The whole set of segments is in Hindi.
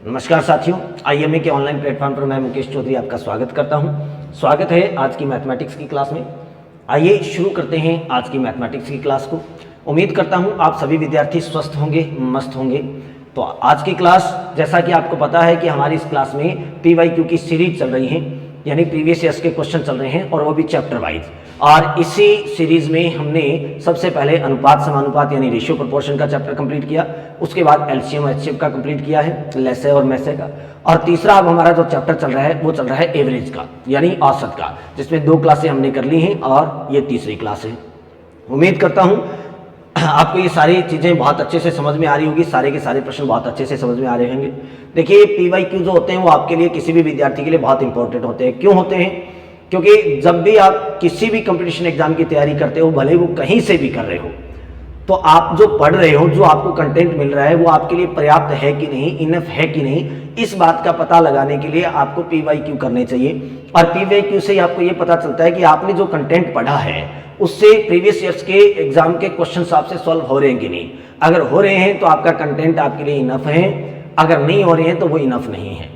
नमस्कार साथियों, आईएमए के ऑनलाइन प्लेटफॉर्म पर मैं मुकेश चौधरी आपका स्वागत करता हूं। स्वागत है आज की मैथमेटिक्स की क्लास में। आइए शुरू करते हैं आज की मैथमेटिक्स की क्लास को। उम्मीद करता हूं आप सभी विद्यार्थी स्वस्थ होंगे, मस्त होंगे। तो आज की क्लास, जैसा कि आपको पता है कि हमारी इस क्लास में PYQ की सीरीज चल रही है, यानी प्रीवियस ईयर्स के क्वेश्चन चल रहे हैं और वो भी चैप्टर वाइज। और इसी सीरीज में हमने सबसे पहले अनुपात समानुपात यानी रेशियो प्रोपोर्शन का चैप्टर कंप्लीट किया, उसके बाद एलसीएम एचसीएफ का कंप्लीट किया है, लेसे और मैसे का, और तीसरा अब हमारा जो चैप्टर चल रहा है वो चल रहा है एवरेज का यानी औसत का, जिसमें 2 क्लासें हमने कर ली हैं और ये तीसरी क्लास है। उम्मीद करता हूँ आपको ये सारी चीज़ें बहुत अच्छे से समझ में आ रही होगी, सारे के सारे प्रश्न बहुत अच्छे से समझ में आ रहे होंगे। देखिए PYQ जो होते हैं वो आपके लिए, किसी भी विद्यार्थी के लिए बहुत इंपॉर्टेंट होते हैं। क्यों होते हैं? क्योंकि जब भी आप किसी भी कंपटीशन एग्जाम की तैयारी करते हो, भले वो कहीं से भी कर रहे हो, तो आप जो पढ़ रहे हो, जो आपको कंटेंट मिल रहा है वो आपके लिए पर्याप्त है कि नहीं, इनफ है कि नहीं, इस बात का पता लगाने के लिए आपको PYQ करने चाहिए। और PYQ से आपको ये पता चलता है कि आपने जो कंटेंट पढ़ा है उससे प्रीवियस ईयर्स के एग्जाम के क्वेश्चन आपसे सॉल्व हो रहे हैं कि नहीं। अगर हो रहे हैं तो आपका कंटेंट आपके लिए इनफ है, अगर नहीं हो रहे हैं तो वो इनफ नहीं है।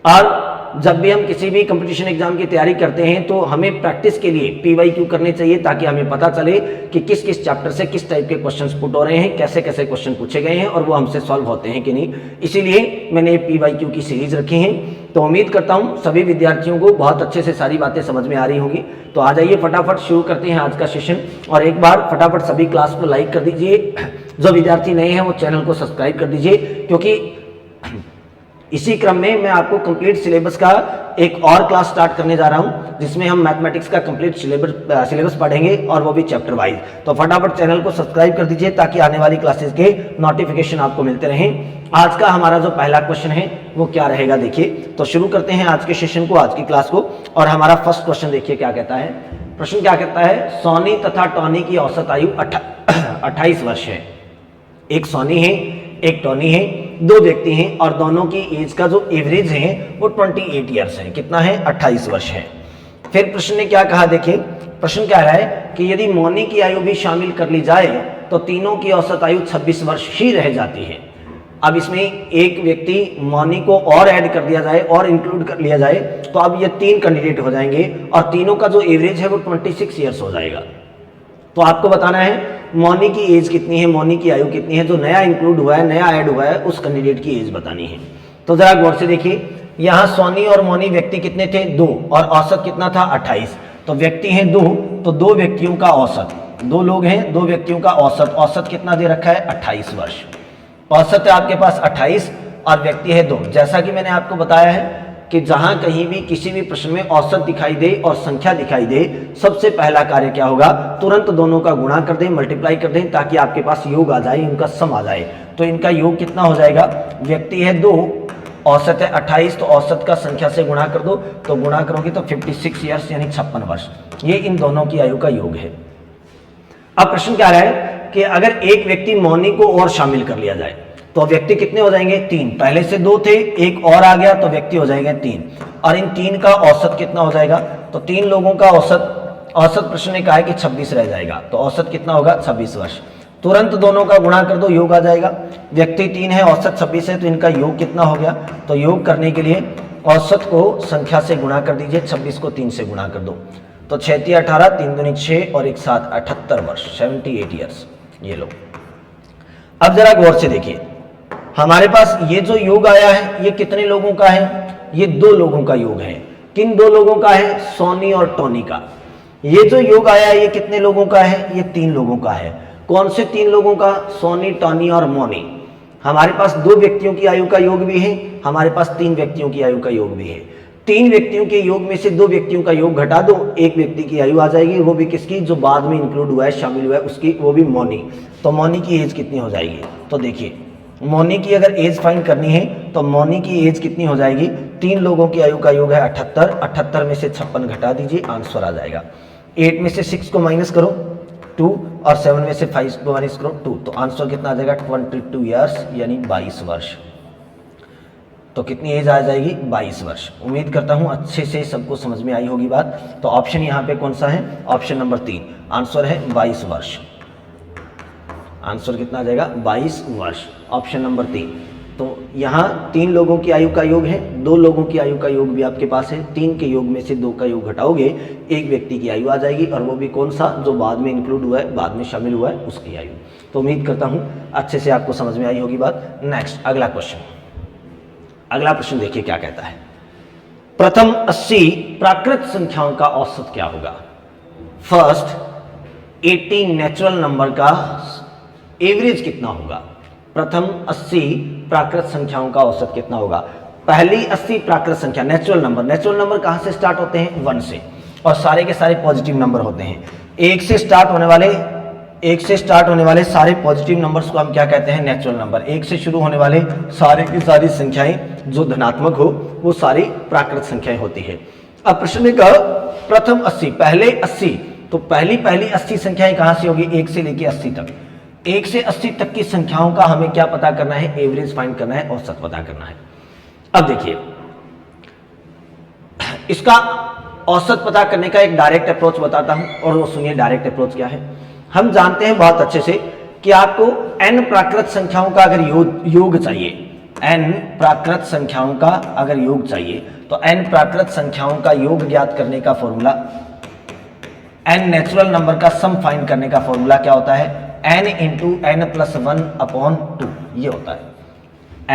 और जब भी हम किसी भी कंपटीशन एग्जाम की तैयारी करते हैं तो हमें प्रैक्टिस के लिए PYQ करने चाहिए, ताकि हमें पता चले कि किस किस चैप्टर से किस टाइप के क्वेश्चंस पुट हो रहे हैं, कैसे कैसे क्वेश्चन पूछे गए हैं और वो हमसे सॉल्व होते हैं कि नहीं। इसीलिए मैंने PYQ की सीरीज रखी है। तो उम्मीद करता हूं सभी विद्यार्थियों को बहुत अच्छे से सारी बातें समझ में आ रही होंगी। तो आ जाइए फटाफट शुरू करते हैं आज का सेशन। और एक बार फटाफट सभी क्लास को लाइक कर दीजिए, जो विद्यार्थी नए हैं वो चैनल को सब्सक्राइब कर दीजिए, क्योंकि इसी क्रम में मैं आपको कंप्लीट सिलेबस का एक और क्लास स्टार्ट करने जा रहा हूं, जिसमें हम मैथमेटिक्स का कंप्लीट सिलेबस पढ़ेंगे और वो भी चैप्टर वाइज। तो फटाफट चैनल को सब्सक्राइब कर दीजिए ताकि आने वाली क्लासेस के नोटिफिकेशन आपको मिलते रहें। आज का हमारा जो पहला क्वेश्चन है वो क्या रहेगा, देखिए। तो शुरू करते हैं आज के सेशन को, आज की क्लास को। और हमारा फर्स्ट क्वेश्चन देखिए क्या कहता है। प्रश्न क्या कहता है, सोनी तथा टॉनी की औसत आयु 28 वर्ष है। एक सोनी है, एक टॉनी है, 2 व्यक्ति हैं और दोनों की एज का जो एवरेज है वो 28 ईयर्स है। कितना है? 28 वर्ष है। फिर प्रश्न ने क्या कहा, देखिए। प्रश्न क्या रहा है कि यदि मौनी की आयु भी शामिल कर ली जाए तो तीनों की औसत आयु 26 वर्ष ही रह जाती है। अब इसमें एक व्यक्ति मौनी को और ऐड कर दिया जाए और इंक्लूड कर लिया जाए तो अब ये 3 कैंडिडेट हो जाएंगे और तीनों का जो एवरेज है वो 26 ईयर्स हो जाएगा। तो आपको बताना है मौनी की एज कितनी है, मौनी की आयु कितनी है, जो नया इंक्लूड हुआ है, नया ऐड हुआ है, उस कैंडिडेट की एज बतानी है। तो जरा गौर से देखिए, यहाँ सोनी और मौनी व्यक्ति कितने थे? 2, और औसत कितना था? 28। तो व्यक्ति हैं 2, तो 2 व्यक्तियों का औसत, 2 लोग हैं, 2 व्यक्तियों का औसत, औसत कितना दे रखा है? 28 वर्ष। औसत है आपके पास 28 और व्यक्ति है 2। जैसा कि मैंने आपको बताया है कि जहां कहीं भी किसी भी प्रश्न में औसत दिखाई दे और संख्या दिखाई दे, सबसे पहला कार्य क्या होगा? तुरंत दोनों का गुणा कर दें, मल्टीप्लाई कर दें, ताकि आपके पास योग आ जाए, इनका सम आ जाए। तो इनका योग कितना हो जाएगा? व्यक्ति है 2, औसत है 28, तो औसत का संख्या से गुणा कर दो, तो गुणा करोगे तो 56 ईयर्स यानी 56 वर्ष। ये इन दोनों की आयु का योग है। अब प्रश्न क्या रहा है कि अगर एक व्यक्ति मौनी को और शामिल कर लिया जाए तो व्यक्ति कितने हो जाएंगे? 3। पहले से 2 थे, एक और आ गया तो व्यक्ति हो जाएंगे 3। और इन 3 का औसत कितना हो जाएगा? तो 3 लोगों का औसत प्रश्न ने कहा है कि 26 रह जाएगा। तो औसत कितना होगा? 26 वर्ष। तुरंत दोनों का गुणा कर दो, योग आ जाएगा। व्यक्ति 3 है, औसत 26 है, तो इनका योग कितना हो गया? तो योग करने के लिए औसत को संख्या से गुणा कर दीजिए, 26 को 3 से गुणा कर दो, तो 6 × 18, 3 दूनी 6 और 1 7 78 वर्ष, 78 ईयर्स। ये लो। अब जरा गौर से देखिए, हमारे पास ये जो योग आया है ये कितने लोगों का है? ये 2 लोगों का योग है। किन 2 लोगों का है? सोनी और टॉनी का। ये जो योग आया है ये कितने लोगों का है? ये 3 लोगों का है। कौन से 3 लोगों का? सोनी, टॉनी और मौनी। हमारे पास 2 व्यक्तियों की आयु का योग भी है, हमारे पास 3 व्यक्तियों की आयु का योग भी है। 3 व्यक्तियों के योग में से 2 व्यक्तियों का योग घटा दो, 1 व्यक्ति की आयु आ जाएगी, वो भी किसकी? जो बाद में इंक्लूड हुआ है, शामिल हुआ है उसकी, वो भी मौनी। तो मौनी की एज कितनी हो जाएगी? तो देखिए, मौनी की अगर एज फाइंड करनी है तो मौनी की एज कितनी हो जाएगी? 3 लोगों की आयु का योग है 78, 78 में से 56 घटा दीजिए, आंसर आ जाएगा। 8 में से 6 को माइनस करो 2 और 7 में से 5 को माइनस करो 2, तो आंसर कितना आ जाएगा? 22 ईयर्स यानी 22 वर्ष। तो कितनी एज आ जाएगी? 22 वर्ष। उम्मीद करता हूं अच्छे से सबको समझ में आई होगी बात। तो ऑप्शन यहाँ पे कौन सा है? ऑप्शन नंबर 3, आंसर है 22 वर्ष। आंसर कितना आ जाएगा? 22 वर्ष, ऑप्शन नंबर 3। तो यहाँ 3 लोगों की आयु का योग है, 2 लोगों की आयु का योग भी आपके पास है, 3 के योग में से 2 का योग घटाओगे, एक व्यक्ति की आयु आ जाएगी, और वो भी कौन सा, जो बाद में इंक्लूड हुआ है, बाद में शामिल हुआ है, उसकी आयु। तो उम्मीद करता हूँ अच्छे से आपको समझ में आई होगी बात। नेक्स्ट अगला क्वेश्चन, अगला प्रश्न देखिए क्या कहता है। प्रथम 80 प्राकृत संख्याओं का औसत क्या होगा। फर्स्ट 80 नेचुरल नंबर का एवरेज कितना होगा। प्रथम 80 प्राकृत संख्याओं का औसत कितना होगा। पहली 80 प्राकृत संख्या नेचुरल नंबर कहां से स्टार्ट होते हैं, 1 से, और सारे के सारे पॉजिटिव नंबर होते हैं। 1 से स्टार्ट होने वाले सारे पॉजिटिव नंबर्स को हम क्या कहते हैं, नेचुरल नंबर। 1 से शुरू होने वाले सारे की सारी संख्याएं जो धनात्मक हो वो सारी प्राकृत संख्याएं होती है। अब प्रश्न में कहा प्रथम 80, पहले 80, तो पहली 80 संख्याएं कहां से होगी, 1 से लेके 80 तक। 1 से 80 तक की संख्याओं का हमें क्या पता करना है, एवरेज फाइंड करना है, औसत पता करना है। अब देखिए इसका औसत पता करने का एक डायरेक्ट अप्रोच बताता हूं, और वो सुनिए डायरेक्ट अप्रोच क्या है। हम जानते हैं बहुत अच्छे से कि आपको n प्राकृत संख्याओं का अगर योग चाहिए, n प्राकृत संख्याओं का अगर योग चाहिए, तो n प्राकृत संख्याओं का योग ज्ञात करने का फॉर्मूला, n नेचुरल नंबर का सम फाइंड करने का फॉर्मूला क्या होता है, n into n plus 1 upon 2, ये होता है।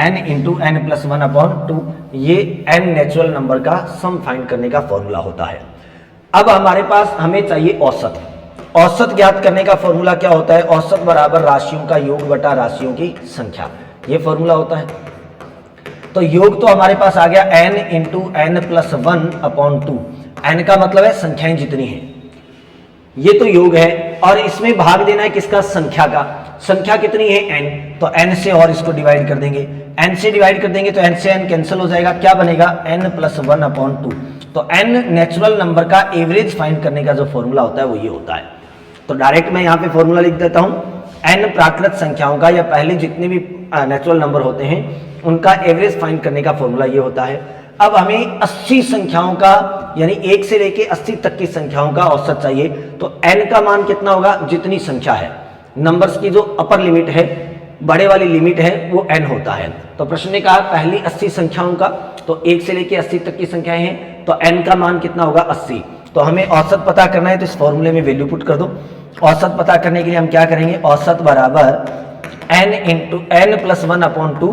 n into n plus 1 upon 2, ये n नेचुरल नंबर का सम फाइंड करने का फॉर्मूला होता है। अब हमारे पास हमें चाहिए औसत। औसत ज्ञात करने का फॉर्मूला क्या होता है, औसत बराबर राशियों का योग बटा राशियों की संख्या, ये फॉर्मूला होता है। तो योग तो हमारे पास आ गया n into n plus 1 upon 2। n का मतलब है संख्याएं जितनी हैं, ये तो योग है, और इसमें भाग देना है किसका, संख्या का। संख्या कितनी है, n, तो n से और इसको डिवाइड कर देंगे। n से डिवाइड कर देंगे तो n से n कैंसिल हो जाएगा, क्या बनेगा, n प्लस 1 अपॉन 2। तो n नेचुरल नंबर का एवरेज फाइंड करने का जो फॉर्मूला होता है वो ये होता है। तो डायरेक्ट मैं यहाँ पे फॉर्मूला लिख देता हूँ, n प्राकृत संख्याओं का, या पहले जितने भी नेचुरल नंबर होते हैं उनका एवरेज फाइंड करने का फॉर्मूला ये होता है। अब हमें 80 संख्याओं का, यानी 1 से लेके 80 तक की संख्याओं का औसत चाहिए, तो n का मान कितना होगा, जितनी संख्या है, नंबर्स की जो अपर लिमिट है, बड़े वाली लिमिट है, वो n होता है। तो प्रश्न ने कहा पहली 80 संख्याओं का, तो 1 से लेके 80 तक की संख्याएं हैं, तो n का मान कितना होगा, 80। तो हमें औसत पता करना है, तो इस फॉर्मूले में वैल्यू पुट कर दो। औसत पता करने के लिए हम क्या करेंगे, औसत बराबर n into n plus 1 upon 2।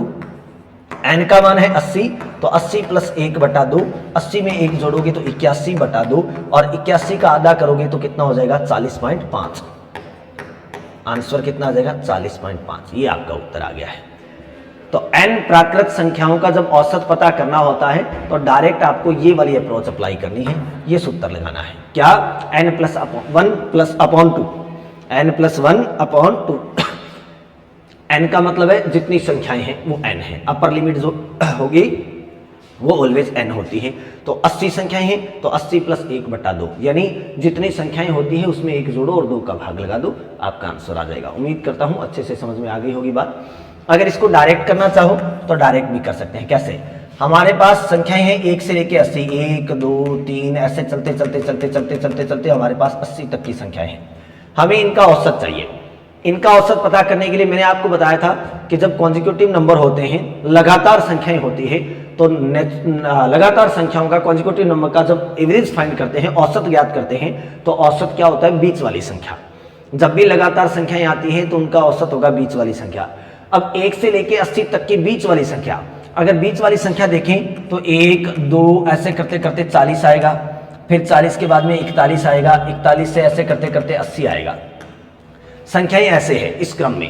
n का मान है 80, तो 80 प्लस 1 बटा 2, 80 में 1 जोड़ोगे तो 81 बटा 2, और 81 का आधा करोगे तो कितना हो जाएगा, 40.5। आंसर कितना आ जाएगा, 40.5। ये आपका उत्तर आ गया है। तो n प्राकृत संख्याओं का जब औसत पता करना होता है तो डायरेक्ट आपको ये वाली अप्रोच अप्लाई करनी है, ये सूत्र लगाना है, क्या, n plus 1 plus upon 2, n plus 1 upon 2। n का मतलब है जितनी संख्याएं हैं वो n है, अपर लिमिट जो होगी वो ऑलवेज n होती है। तो 80 संख्याएं हैं तो 80 प्लस 1 बटा 2, यानी जितनी संख्याएं होती है उसमें 1 जोड़ो और 2 का भाग लगा दो, आपका आंसर आ जाएगा। उम्मीद करता हूं अच्छे से समझ में आ गई होगी बात। अगर इसको डायरेक्ट करना चाहो तो डायरेक्ट भी कर सकते हैं। कैसे, हमारे पास संख्याएं हैं 1 से लेके 80, 1 2 3 ऐसे चलते चलते चलते चलते चलते चलते हमारे पास 80 तक की संख्याएं हैं। हमें इनका औसत चाहिए। इनका औसत पता करने के लिए मैंने आपको बताया था कि जब कॉन्जिक्यूटिव नंबर होते हैं, लगातार संख्याएं होती है, तो लगातार संख्याओं का, कॉन्जिक्यूटिव नंबर का जब एवरेज फाइंड करते हैं, औसत ज्ञात करते हैं, तो औसत क्या होता है, बीच वाली संख्या। जब भी लगातार संख्याएं आती हैं तो उनका औसत होगा बीच वाली संख्या। अब 1 से लेके 80 तक की बीच वाली संख्या, अगर बीच वाली संख्या देखें तो 1 2 ऐसे करते करते 40 आएगा, फिर 40 के बाद में 41 आएगा, 41 से ऐसे करते करते 80 आएगा। संख्याएं ऐसे है इस क्रम में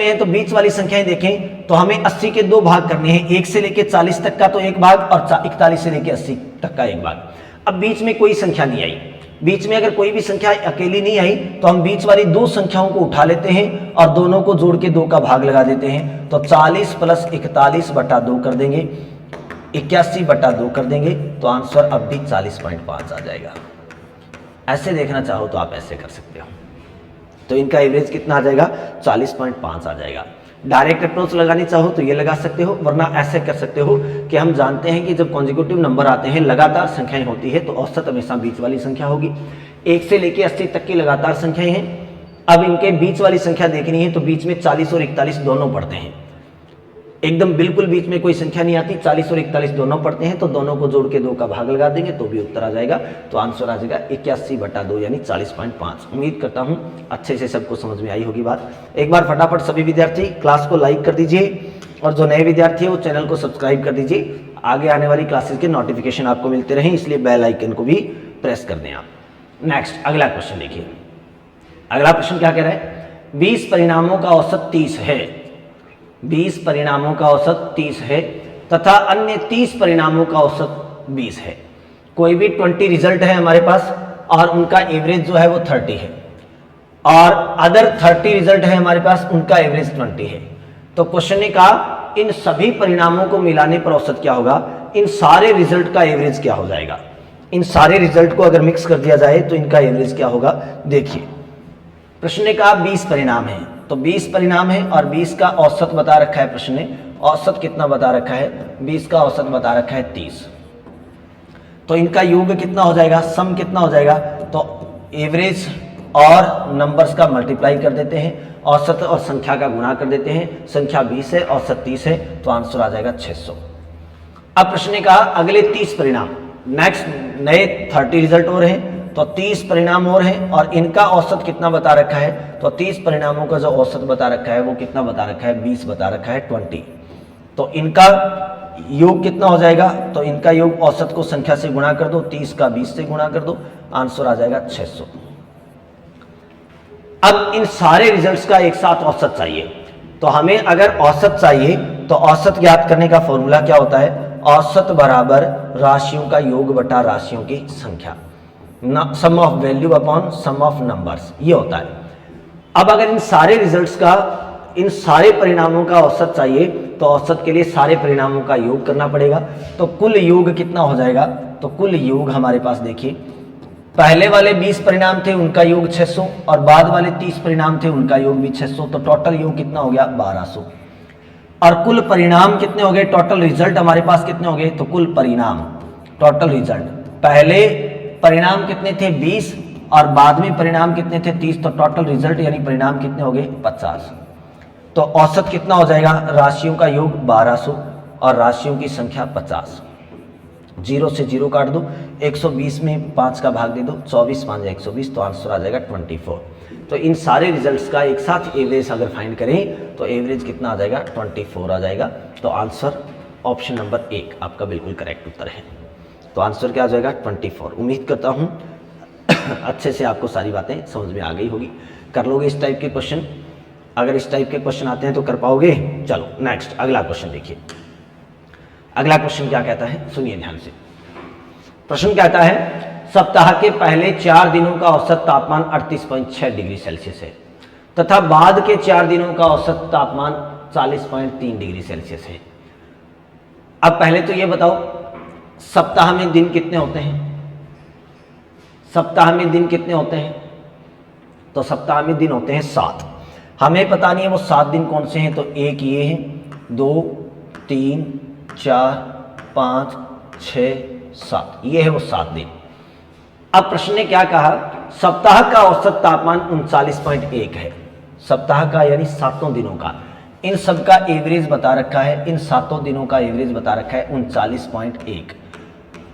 है। तो बीच वाली संख्याएं देखें तो हमें 80 के 2 भाग करने हैं, 1 से लेके 40 तक का तो एक भाग, और 41 से लेके 80 तक का एक भाग। अब बीच में कोई संख्या नहीं आई, बीच में अगर कोई भी संख्या अकेली नहीं आई तो हम बीच वाली 2 संख्याओं को उठा लेते हैं और दोनों को जोड़ के 2 का भाग लगा देते हैं। तो 40 प्लस 41 बटा 2 कर देंगे, 81 बटा 2 कर देंगे, तो आंसर अब भी 40.5 आ जाएगा। ऐसे देखना चाहो तो आप ऐसे कर सकते हो, तो इनका एवरेज कितना आ जाएगा, 40.5 आ जाएगा। डायरेक्ट अप्रोच लगानी चाहो तो ये लगा सकते हो, वरना ऐसे कर सकते हो कि हम जानते हैं कि जब कॉन्जिक्यूटिव नंबर आते हैं, लगातार संख्याएं होती है, तो औसत हमेशा बीच वाली संख्या होगी। 1 से लेके 80 तक की लगातार संख्याएं हैं। अब इनके बीच वाली संख्या देखनी है तो बीच में 40 और 41 दोनों पड़ते हैं। एकदम बिल्कुल बीच में कोई संख्या नहीं आती, 40 और 41 दोनों पढ़ते हैं तो दोनों को जोड़ के 2 का भाग लगा देंगे तो भी उत्तर आ जाएगा। तो आंसर आ जाएगा 81/2 यानी 40.5। उम्मीद करता हूं अच्छे से सबको समझ में आई होगी बात। एक बार फटाफट सभी विद्यार्थी क्लास को लाइक कर दीजिए और जो नए विद्यार्थी है वो चैनल को सब्सक्राइब कर दीजिए। आगे आने वाली क्लासेस के नोटिफिकेशन आपको मिलते रहें, इसलिए बेल आइकन को भी प्रेस कर दें आप। नेक्स्ट अगला क्वेश्चन देखिए। अगला प्रश्न क्या कह रहा है, 20 परिणामों का औसत 30 है, 20 परिणामों का औसत 30 है तथा अन्य 30 परिणामों का औसत 20 है। कोई भी 20 रिजल्ट है हमारे पास और उनका एवरेज जो है वो 30 है और अदर 30 रिजल्ट है हमारे पास, उनका एवरेज 20 है। तो क्वेश्चन ने कहा इन सभी परिणामों को मिलाने पर औसत क्या होगा, इन सारे रिजल्ट का एवरेज क्या हो जाएगा। इन सारे रिजल्ट को अगर मिक्स कर दिया जाए तो इनका एवरेज क्या होगा। देखिए प्रश्न ने कहा 20 परिणाम है, तो 20 परिणाम है और 20 का औसत बता रखा है प्रश्न ने। औसत कितना बता रखा है, 20 का औसत बता रखा है 30। तो इनका योग कितना हो जाएगा, सम कितना हो जाएगा। तो एवरेज और नंबर्स का मल्टीप्लाई कर देते हैं, औसत और संख्या का गुणा कर देते हैं। संख्या 20 है, औसत 30 है, तो आंसर आ जाएगा 600। अब प्रश्न ने कहा अगले 30 परिणाम, नेक्स्ट नए 30 रिजल्ट और हैं तो 30 परिणाम और हैं और इनका औसत कितना बता रखा है। तो 30 परिणामों का जो औसत बता रखा है वो कितना बता रखा है, 20 बता रखा है, 20। तो इनका योग कितना हो जाएगा, तो इनका योग औसत को संख्या से गुणा कर दो, 30 का 20 से गुणा कर दो, आंसर आ जाएगा 600। अब इन सारे रिजल्ट्स का एक साथ औसत चाहिए, तो हमें अगर औसत चाहिए तो औसत ज्ञात करने का फॉर्मूला क्या होता है, औसत बराबर राशियों का योग बटा राशियों की संख्या, sum of value upon sum of numbers, ये होता है। अब अगर इन सारे रिजल्ट्स का, इन सारे परिणामों का औसत चाहिए तो औसत के लिए सारे परिणामों का योग करना पड़ेगा। तो कुल योग कितना हो जाएगा, तो कुल योग हमारे पास देखिए, पहले वाले 20 परिणाम थे उनका योग 600 और बाद वाले 30 परिणाम थे उनका योग भी 600, तो टोटल योग कितना हो गया 1200। और कुल परिणाम कितने हो गए, टोटल रिजल्ट हमारे पास कितने हो गए, तो कुल परिणाम टोटल रिजल्ट, पहले परिणाम कितने थे 20 और बाद में परिणाम कितने थे 30, तो टोटल रिजल्ट यानी परिणाम कितने हो गए 50। तो औसत कितना हो जाएगा, राशियों का योग 1200 और राशियों की संख्या 50। 0 से 0 काट दो, 120 में 5 का भाग दे दो, 24 5 120, तो आंसर आ जाएगा 24। तो इन सारे रिजल्ट्स का एक साथ एवरेज अगर फाइंड करें तो एवरेज कितना आ जाएगा 24 आ जाएगा। तो आंसर ऑप्शन नंबर 1 आपका बिल्कुल करेक्ट उत्तर है। तो आंसर क्या आ जाएगा 24। उम्मीद करता हूँ अच्छे से आपको सारी बातें समझ में आ गई होगी, कर लोगे इस टाइप के क्वेश्चन। अगर इस टाइप के क्वेश्चन आते हैं तो कर पाओगे। चलो नेक्स्ट अगला क्वेश्चन देखिए। अगला क्वेश्चन क्या कहता है, सुनिए ध्यान से। प्रश्न कहता है सप्ताह के पहले 4 दिनों का औसत तापमान 38.6 डिग्री सेल्सियस है तथा बाद के 4 दिनों का औसत तापमान 40.3 डिग्री सेल्सियस है। अब पहले तो ये बताओ सप्ताह में दिन कितने होते हैं, सप्ताह में दिन कितने होते हैं, तो सप्ताह में दिन होते हैं 7। हमें पता नहीं है वो 7 दिन कौन से हैं, तो एक ये है, 2 3 4 5 6 7, ये है वो 7 दिन। अब प्रश्न ने क्या कहा, सप्ताह का औसत तापमान 39.1 है, सप्ताह का यानी 7 दिनों का, इन सब का एवरेज बता रखा है, इन 7 दिनों का एवरेज बता रखा है 39.1।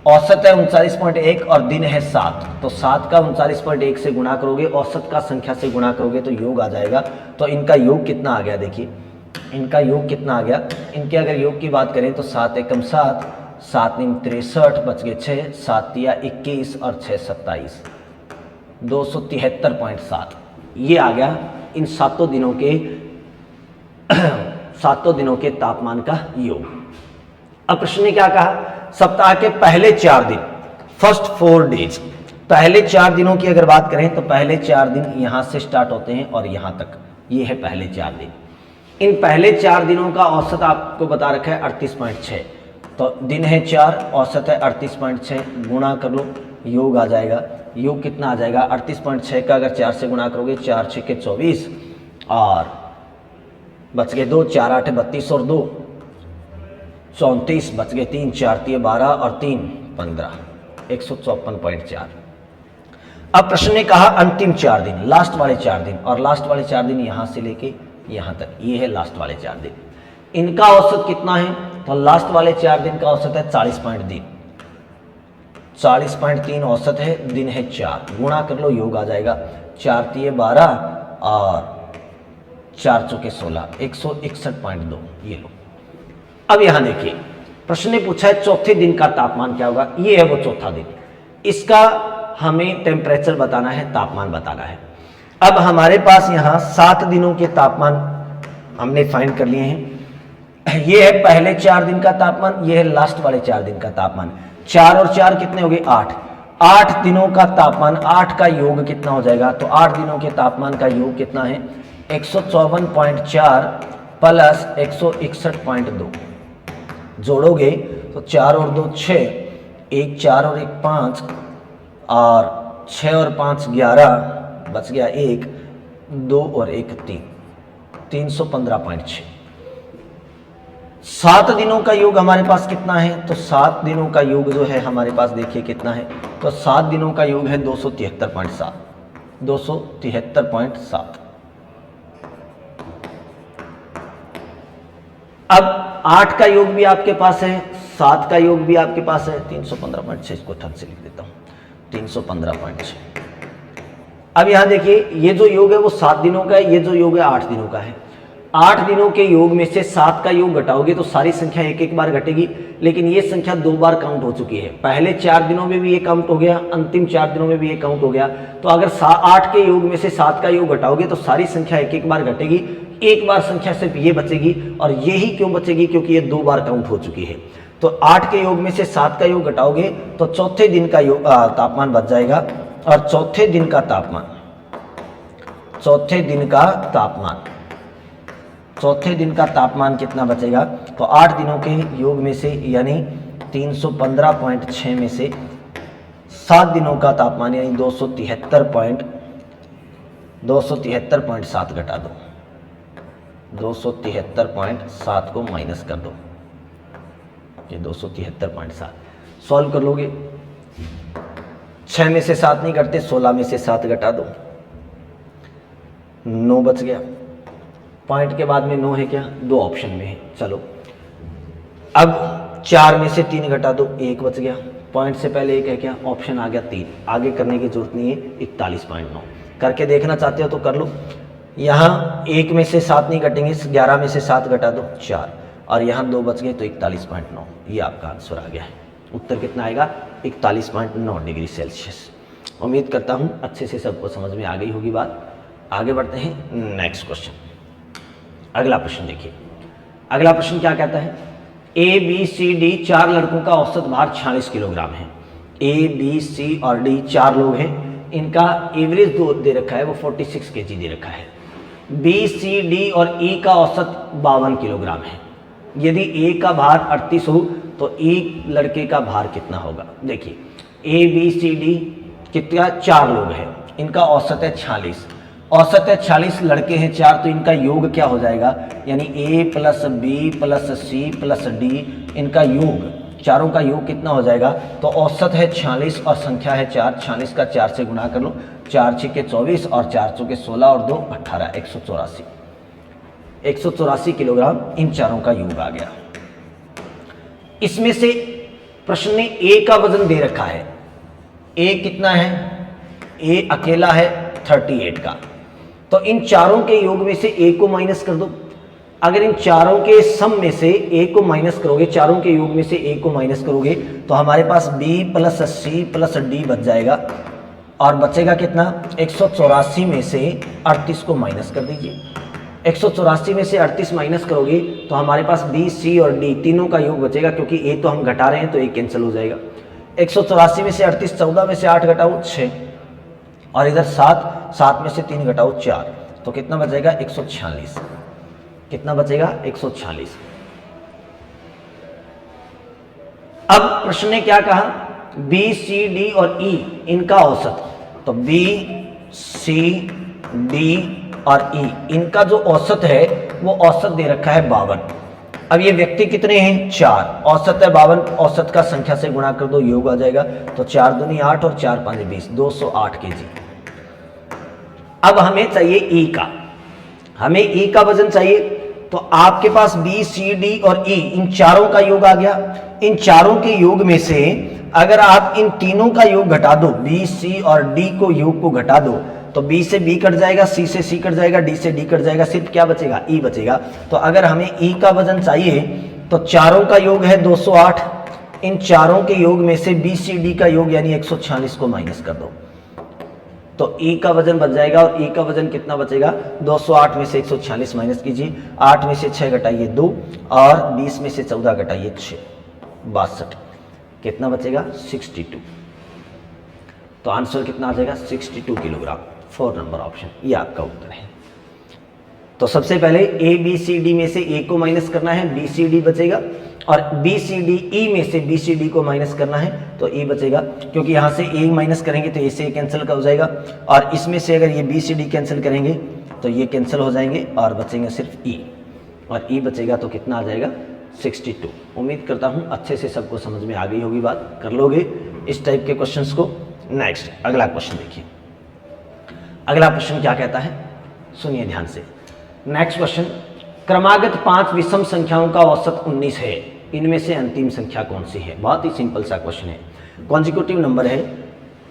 औसत है 39.1 और दिन है 7, तो 7 का 39.1 से गुणा करोगे, औसत का संख्या से गुणा करोगे तो योग आ जाएगा। तो इनका योग कितना आ गया, देखिए इनका योग कितना आ गया। इनके अगर योग की बात करें तो 7 एकम 7, 7 नीम 63, बच गए 6, 7 तिया 21 और 6 27, 273.7, ये आ गया इन 7 दिनों के 7 दिनों के तापमान का योग। अब प्रश्न ने क्या कहा, सप्ताह के पहले 4 दिन, फर्स्ट 4 डेज, पहले 4 दिनों की अगर बात करें तो पहले 4 दिन यहां से स्टार्ट होते हैं और यहां तक, ये है पहले 4 दिन। इन पहले 4 दिनों का औसत आपको बता रखा है 38.6, तो दिन है 4, औसत है 38.6, गुणा कर लो, योग आ जाएगा। योग कितना आ जाएगा, 38.6 का अगर 4 से गुणा करोगे, 4 6 के 24 और बच गए 2, 4 8 32 और 2 34, बच गए 3, 4 3 12 और 3 15, 154.4। अब प्रश्न ने कहा अंतिम 4 दिन, लास्ट वाले 4 दिन, और लास्ट वाले 4 दिन यहां से लेके यहां तक, ये है लास्ट वाले 4 दिन। इनका औसत कितना है, तो लास्ट वाले 4 दिन का औसत है 40.3, 40.3 औसत है, दिन है 4, गुणा कर लो योग आ जाएगा, 4 तिये 12 और 4 चौके 16, 161.2, ये लो। अब यहां देखिए प्रश्न ने पूछा है चौथे दिन का तापमान क्या होगा, ये है वो चौथा दिन, इसका हमें टेम्परेचर बताना है, तापमान बताना है। अब हमारे पास यहाँ 7 दिनों के तापमान हमने फाइंड कर लिए हैं। ये है पहले 4 दिन का तापमान, ये है लास्ट वाले 4 दिन का तापमान। 4 और 4 कितने हो गए 8, 8 दिनों का तापमान, 8 का योग कितना हो जाएगा, तो 8 दिनों के तापमान का योग कितना है 154.4 प्लस 161.2, जोड़ोगे तो 4 और 2 6, 1 4 और 1 5 और 6 और 5 11, बच गया 1, 2 और 1 3, 315.6। 7 दिनों का योग हमारे पास कितना है, तो 7 दिनों का योग जो है हमारे पास देखिए कितना है, तो 7 दिनों का योग है 273.7, 273.7। अब 8 का योग भी आपके पास है, 7 का योग भी आपके पास है, 315.6, इसको ठग से लिख देता हूं 315.6। अब यहां देखिए ये जो योग है वो 7 दिनों का है, ये जो योग है 8 दिनों का है। 8 दिनों के योग में से 7 का योग घटाओगे तो सारी संख्या एक एक बार घटेगी, लेकिन ये संख्या 2 बार काउंट हो चुकी है। पहले 4 दिनों में भी ये काउंट हो गया, अंतिम 4 दिनों में भी ये काउंट हो गया। तो अगर 8 के योग में से 7 का योग घटाओगे तो सारी संख्या एक एक बार घटेगी, एक बार संख्या सिर्फ ये बचेगी। और यही क्यों बचेगी, क्योंकि ये 2 बार काउंट हो चुकी है। तो 8 के योग में से 7 का योग घटाओगे तो चौथे दिन का तापमान बच जाएगा। और चौथे दिन का तापमान, चौथे दिन का तापमान कितना बचेगा, तो 8 दिनों के योग में से यानी 315.6 में से 7 दिनों का तापमान यानी 273.7 घटा दो, 273.7 को माइनस कर दो, ये 273.7 सॉल्व कर लोगे। 6 में से 7 नहीं घटते, 16 में से 7 घटा दो, 9 बच गया। पॉइंट के बाद में 9 है क्या, 2 ऑप्शन में है। चलो अब 4 में से 3 घटा दो, 1 बच गया। पॉइंट से पहले 1 है क्या, ऑप्शन आ गया 3, आगे करने की जरूरत नहीं है। 41.9 करके देखना चाहते हो तो कर लो। यहाँ 1 में से 7 नहीं घटेंगे, 11 में से 7 घटा दो 4, और यहाँ 2 बच गए तो 41.9, ये आपका आंसर आ गया है। उत्तर कितना आएगा, 41.9 डिग्री सेल्सियस। उम्मीद करता हूँ अच्छे से सबको समझ में आ गई होगी बात। आगे बढ़ते हैं नेक्स्ट क्वेश्चन। अगला प्रश्न देखिए, अगला प्रश्न क्या कहता है, ए बी सी डी 4 लड़कों का औसत भार 46 किलोग्राम है। ए बी सी और डी 4 लोग हैं, इनका एवरेज दे रखा है वो 46 kg दे रखा है। बी सी डी और ई का औसत 52 किलोग्राम है। यदि ए का भार 38 हो तो ई लड़के का भार कितना होगा। देखिए ए बी सी डी कितना, 4 लोग हैं, इनका औसत है 46, औसत है 46, लड़के हैं 4, तो इनका योग क्या हो जाएगा, यानी A plus B plus C plus D, इनका योग, चारों का योग कितना हो जाएगा, तो औसत है 46 और संख्या है 4, 46 का 4 से गुणा कर लो, 4 6 के 24 और 4 चौके 16 और 2 18, 184 किलोग्राम इन चारों का योग आ गया। इसमें से प्रश्न ने ए का वजन दे रखा है, ए कितना है, ए अकेला है 38 का, तो इन चारों के योग में से ए को माइनस कर दो। अगर इन चारों के सम में से ए को माइनस करोगे, चारों के योग में से ए को माइनस करोगे तो हमारे पास B plus C plus D बच जाएगा, और बचेगा कितना, 184 में से 38 को माइनस कर दीजिए। 184 में से 38 माइनस करोगे तो हमारे पास बी सी और डी तीनों का योग बचेगा, क्योंकि ए तो हम घटा रहे हैं तो ए कैंसिल हो जाएगा। 184 में से 38, 14 में से 8 घटाओ 6, और इधर 7 में से 3 घटाओ 4, तो कितना बचेगा 146, कितना बचेगा 146। अब प्रश्न ने क्या कहा, बी सी डी और ई इनका औसत, तो बी सी डी और ई इनका जो औसत है वो औसत दे रखा है 52। अब ये व्यक्ति कितने हैं, 4, औसत है 52, औसत का संख्या से गुणा कर दो, योग आ जाएगा, तो 4 दूनी 8 और 4 5 20, 208 kg। अब हमें चाहिए ई का, हमें ई का वजन चाहिए, तो आपके पास बी सी डी और ई इन चारों का योग आ गया। इन चारों के योग में से अगर आप इन तीनों का योग घटा दो, बी सी और डी को योग को घटा दो, तो बी से बी कट जाएगा, सी से सी कट जाएगा, डी से डी कट जाएगा, सिर्फ क्या बचेगा, ई बचेगा। तो अगर हमें ई का वजन चाहिए तो चारों का योग है 208, इन चारों के योग में से बी सी डी का योग यानी 146 को माइनस कर दो, तो ई का वजन बच जाएगा। और ई का वजन कितना बचेगा, 208 में से 146 माइनस कीजिए, 8 में से 6 घटाइए 2 और 20 में से 14 घटाइए 6, 62, कितना बचेगा 62। तो आंसर कितना आ जाएगा 62 किलोग्राम। 4 नंबर ऑप्शन ये आपका उत्तर है। तो सबसे पहले ए बी सी डी में से ए को माइनस करना है, बी सी डी बचेगा, और बी सी डी ई में से बी सी डी को माइनस करना है तो ई बचेगा, क्योंकि यहाँ से ए माइनस करेंगे तो ए से कैंसिल हो जाएगा, और इसमें से अगर ये बी सी डी कैंसिल करेंगे तो ये कैंसिल हो जाएंगे और बचेंगे सिर्फ ई, और ई बचेगा तो कितना आ जाएगा 62। उम्मीद करता हूँ अच्छे से सबको समझ में आ गई होगी बात, कर लोगे इस टाइप के क्वेश्चंस को। नेक्स्ट अगला क्वेश्चन देखिए, अगला प्रश्न क्या कहता है, सुनिए ध्यान से। नेक्स्ट क्वेश्चन, क्रमागत 5 विषम संख्याओं का औसत 19 है, इनमें से अंतिम संख्या कौन सी है। बहुत ही सिंपल सा क्वेश्चन है, कॉन्जिक्यूटिव नंबर है,